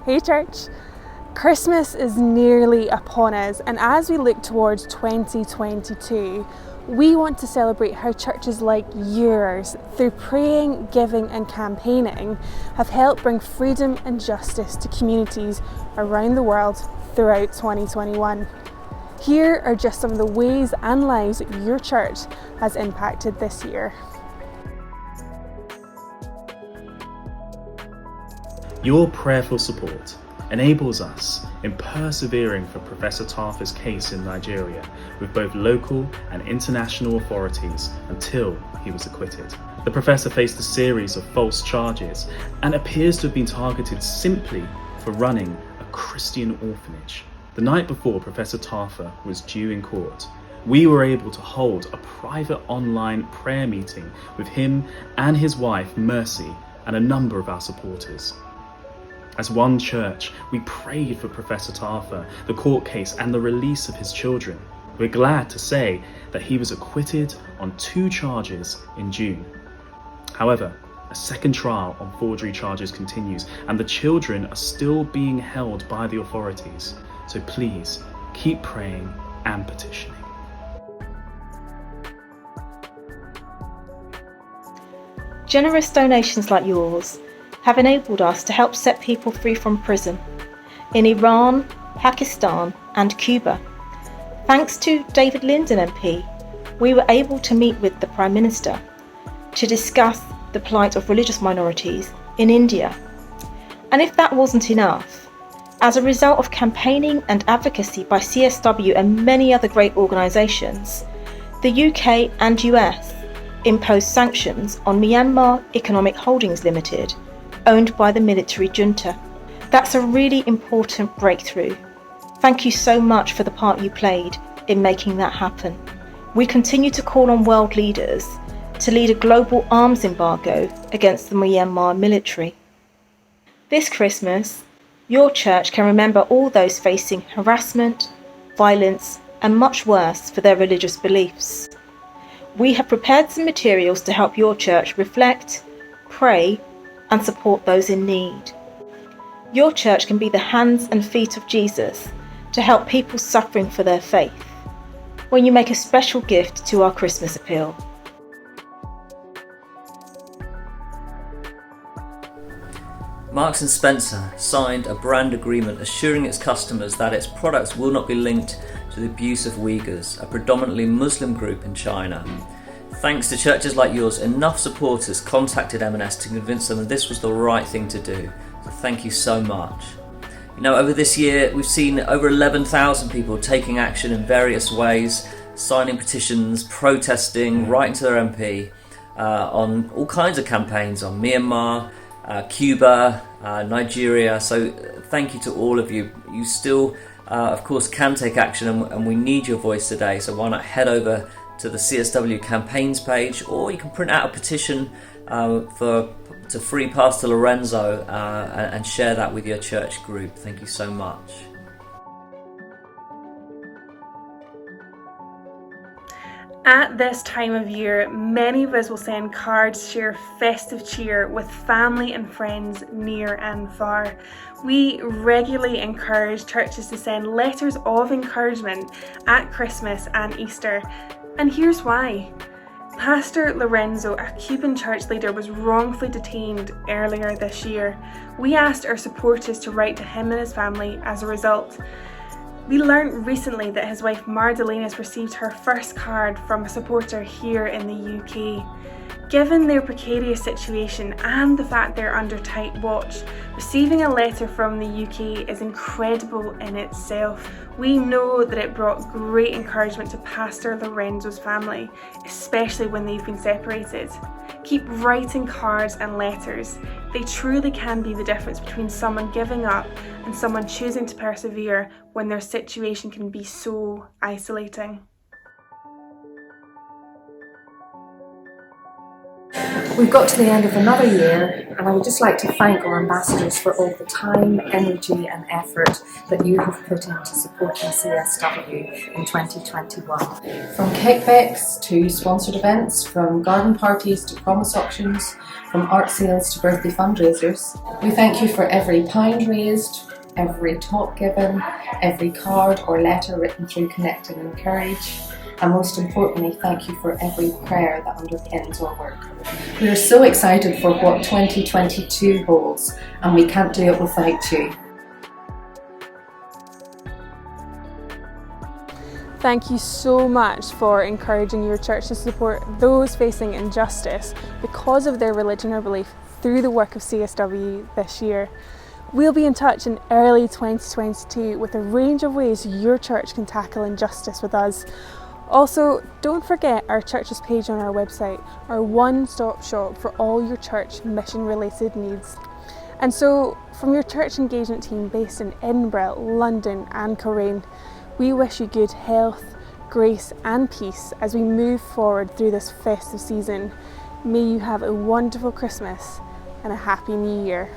Hey church! Christmas is nearly upon us, and as we look towards 2022, we want to celebrate how churches like yours, through praying, giving and campaigning, have helped bring freedom and justice to communities around the world throughout 2021. Here are just some of the ways and lives your church has impacted this year. Your prayerful support enables us in persevering for Professor Tafa's case in Nigeria with both local and international authorities until he was acquitted. The professor faced a series of false charges and appears to have been targeted simply for running a Christian orphanage. The night before Professor Tafa was due in court, we were able to hold a private online prayer meeting with him and his wife Mercy and a number of our supporters. As one church, we prayed for Professor Tafa, the court case and the release of his children. We're glad to say that he was acquitted on 2 charges in June. However, a second trial on forgery charges continues and the children are still being held by the authorities. So please keep praying and petitioning. Generous donations like yours have enabled us to help set people free from prison in Iran, Pakistan and Cuba. Thanks to David Linden MP, we were able to meet with the Prime Minister to discuss the plight of religious minorities in India. And if that wasn't enough, as a result of campaigning and advocacy by CSW and many other great organisations, the UK and US imposed sanctions on Myanmar Economic Holdings Limited, owned by the military junta. That's a really important breakthrough. Thank you so much for the part you played in making that happen. We continue to call on world leaders to lead a global arms embargo against the Myanmar military. This Christmas, your church can remember all those facing harassment, violence, and much worse for their religious beliefs. We have prepared some materials to help your church reflect, pray, and support those in need. Your church can be the hands and feet of Jesus to help people suffering for their faith when you make a special gift to our Christmas appeal. Marks & Spencer signed a brand agreement assuring its customers that its products will not be linked to the abuse of Uyghurs, a predominantly Muslim group in China. Thanks to churches like yours, enough supporters contacted M&S to convince them that this was the right thing to do. So thank you so much. You know, over this year, we've seen over 11,000 people taking action in various ways, signing petitions, protesting, writing to their MP on all kinds of campaigns on Myanmar, Cuba, Nigeria. So thank you to all of you. You still, of course, can take action and we need your voice today. So why not head over to the CSW campaigns page, or you can print out a petition to free Pastor Lorenzo and share that with your church group. Thank you so much. At this time of year, many of us will send cards, share festive cheer with family and friends near and far. We regularly encourage churches to send letters of encouragement at Christmas and Easter. And here's why. Pastor Lorenzo, a Cuban church leader, was wrongfully detained earlier this year. We asked our supporters to write to him and his family as a result. We learned recently that his wife Mardalena's received her first card from a supporter here in the UK. Given their precarious situation and the fact they're under tight watch, receiving a letter from the UK is incredible in itself. We know that it brought great encouragement to Pastor Lorenzo's family, especially when they've been separated. Keep writing cards and letters. They truly can be the difference between someone giving up and someone choosing to persevere when their situation can be so isolating. We've got to the end of another year, and I would just like to thank our ambassadors for all the time, energy and effort that you have put into supporting CSW in 2021. From kickbacks to sponsored events, from garden parties to promise auctions, from art sales to birthday fundraisers, we thank you for every pound raised, every talk given, every card or letter written through Connect and Encourage, and most importantly, thank you for every prayer that underpins our work. We are so excited for what 2022 holds, and we can't do it without you. Thank you so much for encouraging your church to support those facing injustice because of their religion or belief through the work of CSW this year. We'll be in touch in early 2022 with a range of ways your church can tackle injustice with us. Also, don't forget our church's page on our website, our one-stop shop for all your church mission-related needs. And so, from your church engagement team based in Edinburgh, London and Coleraine, we wish you good health, grace and peace as we move forward through this festive season. May you have a wonderful Christmas and a happy New Year.